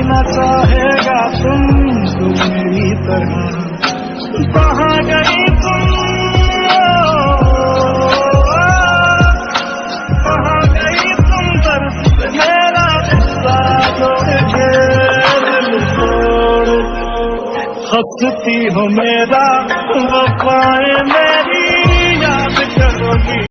न चाहेगा तुम मेरी तरह। कहाँ गई तुम, कहाँ गई तुम, दर्द मेरा किस्सा जोड़ के दिल तोड़। हंसती हो मेरा वफाएं मेरी याद करोगी।